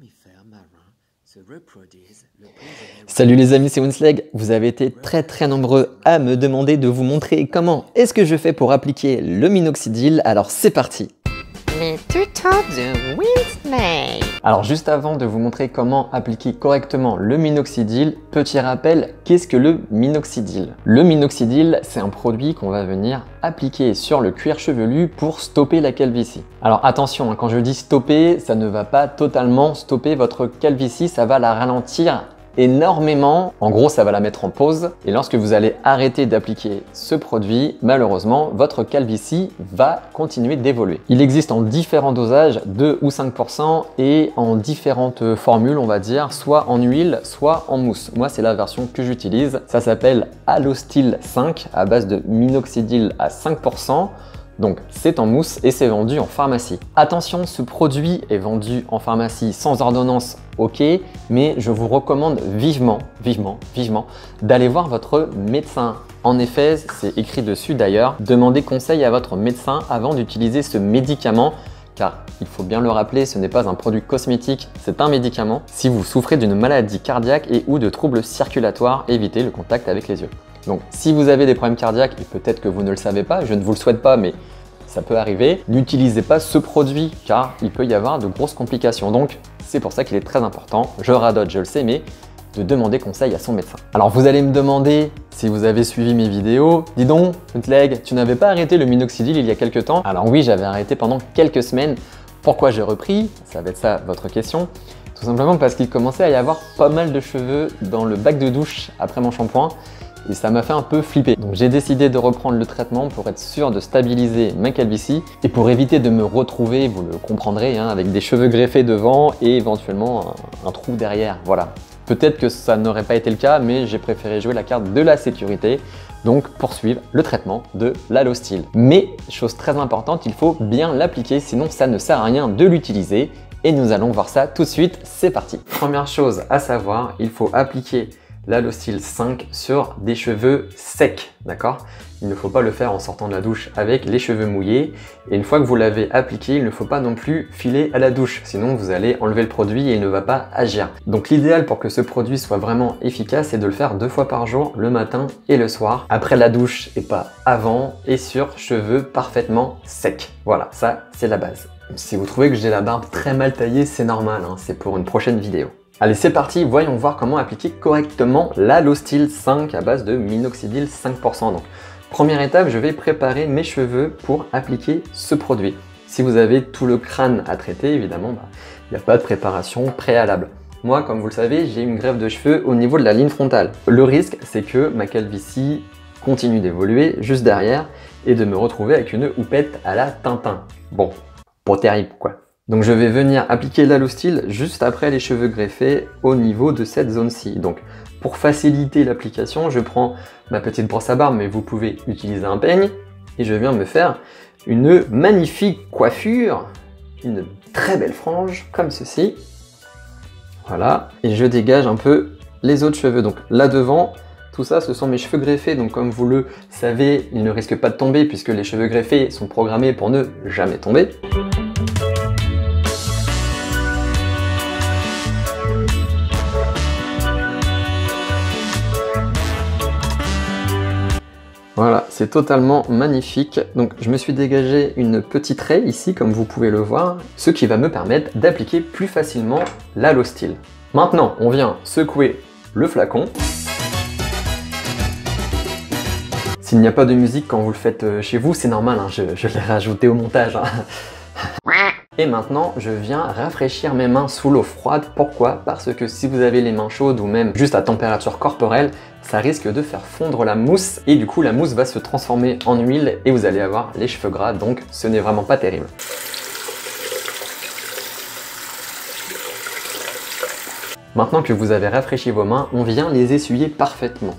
mammifères marins se reproduisent le plus généralement. Salut les amis, c'est Winsleg. Vous avez été très nombreux à me demander de vous montrer comment est-ce que je fais pour appliquer le minoxidil. Alors c'est parti. Les tutos de Winsleg. Alors juste avant de vous montrer comment appliquer correctement le minoxidil, petit rappel, qu'est-ce que le minoxidil? Le minoxidil, c'est un produit qu'on va venir appliquer sur le cuir chevelu pour stopper la calvitie. Alors attention, quand je dis stopper, ça ne va pas totalement stopper votre calvitie, ça va la ralentir énormément. En gros, ça va la mettre en pause et lorsque vous allez arrêter d'appliquer ce produit, malheureusement, votre calvitie va continuer d'évoluer. Il existe en différents dosages, 2 ou 5% et en différentes formules, on va dire, soit en huile, soit en mousse. Moi, c'est la version que j'utilise. Ça s'appelle Alostil 5 à base de minoxidil à 5%. Donc c'est en mousse et c'est vendu en pharmacie. Attention, ce produit est vendu en pharmacie sans ordonnance, ok, mais je vous recommande vivement d'aller voir votre médecin. En effet, c'est écrit dessus d'ailleurs, demandez conseil à votre médecin avant d'utiliser ce médicament, car il faut bien le rappeler, ce n'est pas un produit cosmétique, c'est un médicament. Si vous souffrez d'une maladie cardiaque et ou de troubles circulatoires, évitez le contact avec les yeux. Donc si vous avez des problèmes cardiaques, et peut-être que vous ne le savez pas, je ne vous le souhaite pas, mais ça peut arriver, n'utilisez pas ce produit car il peut y avoir de grosses complications. Donc c'est pour ça qu'il est très important, je radote, je le sais, mais de demander conseil à son médecin. Alors vous allez me demander, si vous avez suivi mes vidéos, dis donc, Winsleg, tu n'avais pas arrêté le minoxidil il y a quelques temps? Alors oui, j'avais arrêté pendant quelques semaines. Pourquoi j'ai repris? Ça va être ça votre question. Tout simplement parce qu'il commençait à y avoir pas mal de cheveux dans le bac de douche après mon shampoing. Et ça m'a fait un peu flipper. Donc j'ai décidé de reprendre le traitement pour être sûr de stabiliser ma calvitie et pour éviter de me retrouver, vous le comprendrez, avec des cheveux greffés devant et éventuellement un trou derrière. Voilà. Peut-être que ça n'aurait pas été le cas, mais j'ai préféré jouer la carte de la sécurité, donc poursuivre le traitement de l'Alostil. Mais, chose très importante, il faut bien l'appliquer, sinon ça ne sert à rien de l'utiliser. Et nous allons voir ça tout de suite, c'est parti. Première chose à savoir, il faut appliquer l'Alostil 5 sur des cheveux secs, d'accord? Il ne faut pas le faire en sortant de la douche avec les cheveux mouillés. Et une fois que vous l'avez appliqué, il ne faut pas non plus filer à la douche, sinon vous allez enlever le produit et il ne va pas agir. Donc l'idéal pour que ce produit soit vraiment efficace, c'est de le faire 2 fois par jour, le matin et le soir, après la douche et pas avant, et sur cheveux parfaitement secs. Voilà, ça c'est la base. Si vous trouvez que j'ai la barbe très mal taillée, c'est normal, c'est pour une prochaine vidéo. Allez, c'est parti, voyons voir comment appliquer correctement l'Alostil 5 à base de minoxidil 5%. Donc, première étape, je vais préparer mes cheveux pour appliquer ce produit. Si vous avez tout le crâne à traiter, évidemment, il n'y a pas de préparation préalable. Moi, comme vous le savez, j'ai une greffe de cheveux au niveau de la ligne frontale. Le risque, c'est que ma calvitie continue d'évoluer juste derrière et de me retrouver avec une houppette à la Tintin. Bon, pas terrible quoi. Donc je vais venir appliquer l'Alostil juste après les cheveux greffés au niveau de cette zone-ci. Donc pour faciliter l'application, je prends ma petite brosse à barbe, mais vous pouvez utiliser un peigne, et je viens me faire une magnifique coiffure, une très belle frange, comme ceci. Voilà, et je dégage un peu les autres cheveux. Donc là devant, tout ça, ce sont mes cheveux greffés, donc comme vous le savez, ils ne risquent pas de tomber puisque les cheveux greffés sont programmés pour ne jamais tomber. Voilà, c'est totalement magnifique. Donc je me suis dégagé une petite raie ici, comme vous pouvez le voir, ce qui va me permettre d'appliquer plus facilement l'Alostil. Maintenant, on vient secouer le flacon. S'il n'y a pas de musique quand vous le faites chez vous, c'est normal, je l'ai rajouté au montage. Et maintenant, je viens rafraîchir mes mains sous l'eau froide. Pourquoi? Parce que si vous avez les mains chaudes ou même juste à température corporelle, ça risque de faire fondre la mousse et du coup la mousse va se transformer en huile et vous allez avoir les cheveux gras, donc ce n'est vraiment pas terrible. Maintenant que vous avez rafraîchi vos mains, on vient les essuyer parfaitement.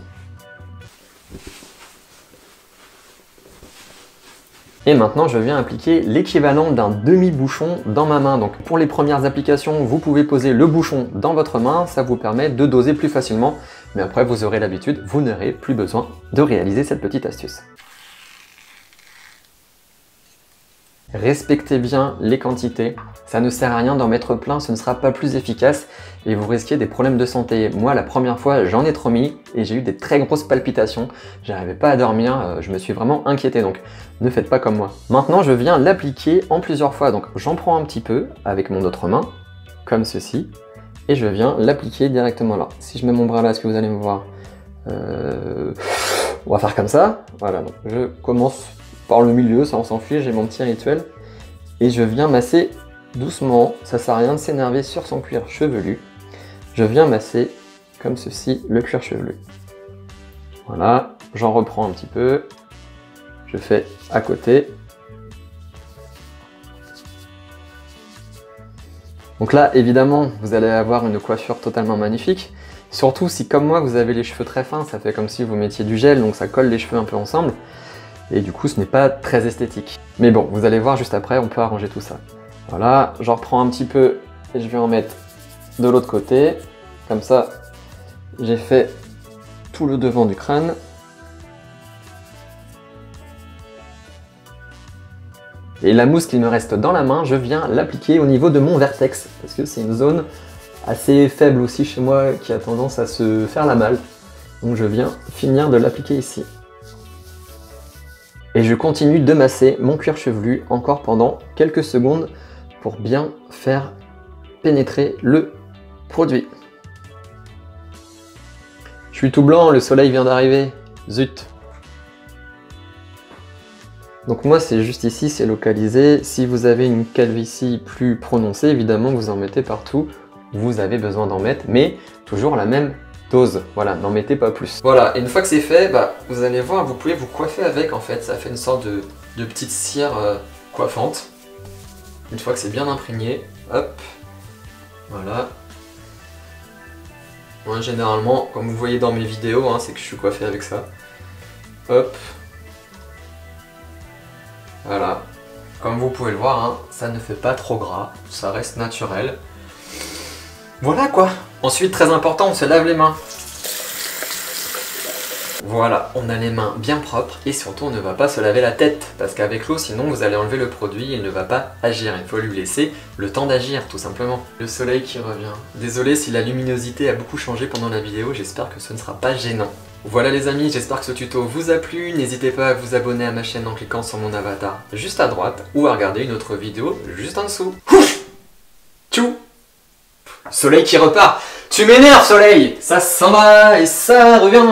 Et maintenant, je viens appliquer l'équivalent d'un demi-bouchon dans ma main. Donc pour les premières applications, vous pouvez poser le bouchon dans votre main, ça vous permet de doser plus facilement. Mais après, vous aurez l'habitude, vous n'aurez plus besoin de réaliser cette petite astuce. Respectez bien les quantités. Ça ne sert à rien d'en mettre plein, ce ne sera pas plus efficace et vous risquez des problèmes de santé. Moi, la première fois, j'en ai trop mis et j'ai eu des très grosses palpitations. J'arrivais pas à dormir, je me suis vraiment inquiété, donc ne faites pas comme moi. Maintenant, je viens l'appliquer en plusieurs fois. Donc j'en prends un petit peu avec mon autre main, comme ceci, et je viens l'appliquer directement là. Si je mets mon bras là, est-ce que vous allez me voir? On va faire comme ça. Voilà, donc je commence par le milieu, ça on s'en fiche, j'ai mon petit rituel. Et je viens masser doucement, ça sert à rien de s'énerver sur son cuir chevelu. Je viens masser comme ceci le cuir chevelu. Voilà, j'en reprends un petit peu. Je fais à côté. Donc là, évidemment, vous allez avoir une coiffure totalement magnifique. Surtout si, comme moi, vous avez les cheveux très fins, ça fait comme si vous mettiez du gel, donc ça colle les cheveux un peu ensemble. Et du coup, ce n'est pas très esthétique. Mais bon, vous allez voir juste après, on peut arranger tout ça. Voilà, j'en reprends un petit peu et je vais en mettre de l'autre côté. Comme ça, j'ai fait tout le devant du crâne. Et la mousse qu'il me reste dans la main, je viens l'appliquer au niveau de mon vertex. Parce que c'est une zone assez faible aussi chez moi qui a tendance à se faire la malle. Donc je viens finir de l'appliquer ici. Et je continue de masser mon cuir chevelu encore pendant quelques secondes pour bien faire pénétrer le produit. Je suis tout blanc, le soleil vient d'arriver. Zut! Donc moi c'est juste ici, c'est localisé. Si vous avez une calvitie plus prononcée, évidemment vous en mettez partout. Vous avez besoin d'en mettre, mais toujours la même dose. Voilà, n'en mettez pas plus. Voilà, et une fois que c'est fait, vous allez voir, vous pouvez vous coiffer avec en fait. Ça fait une sorte de petite cire coiffante. Une fois que c'est bien imprégné, hop, voilà. Moi généralement, comme vous voyez dans mes vidéos, c'est que je suis coiffé avec ça. Hop. Voilà. Comme vous pouvez le voir, ça ne fait pas trop gras, ça reste naturel. Voilà quoi. Ensuite, très important, on se lave les mains. Voilà, on a les mains bien propres et surtout on ne va pas se laver la tête parce qu'avec l'eau sinon vous allez enlever le produit, il ne va pas agir, il faut lui laisser le temps d'agir tout simplement. Le soleil qui revient. Désolé si la luminosité a beaucoup changé pendant la vidéo, j'espère que ce ne sera pas gênant. Voilà les amis, j'espère que ce tuto vous a plu, n'hésitez pas à vous abonner à ma chaîne en cliquant sur mon avatar juste à droite ou à regarder une autre vidéo juste en dessous. Tchou! Soleil qui repart. Tu m'énerves, soleil. Ça s'en va et ça revient.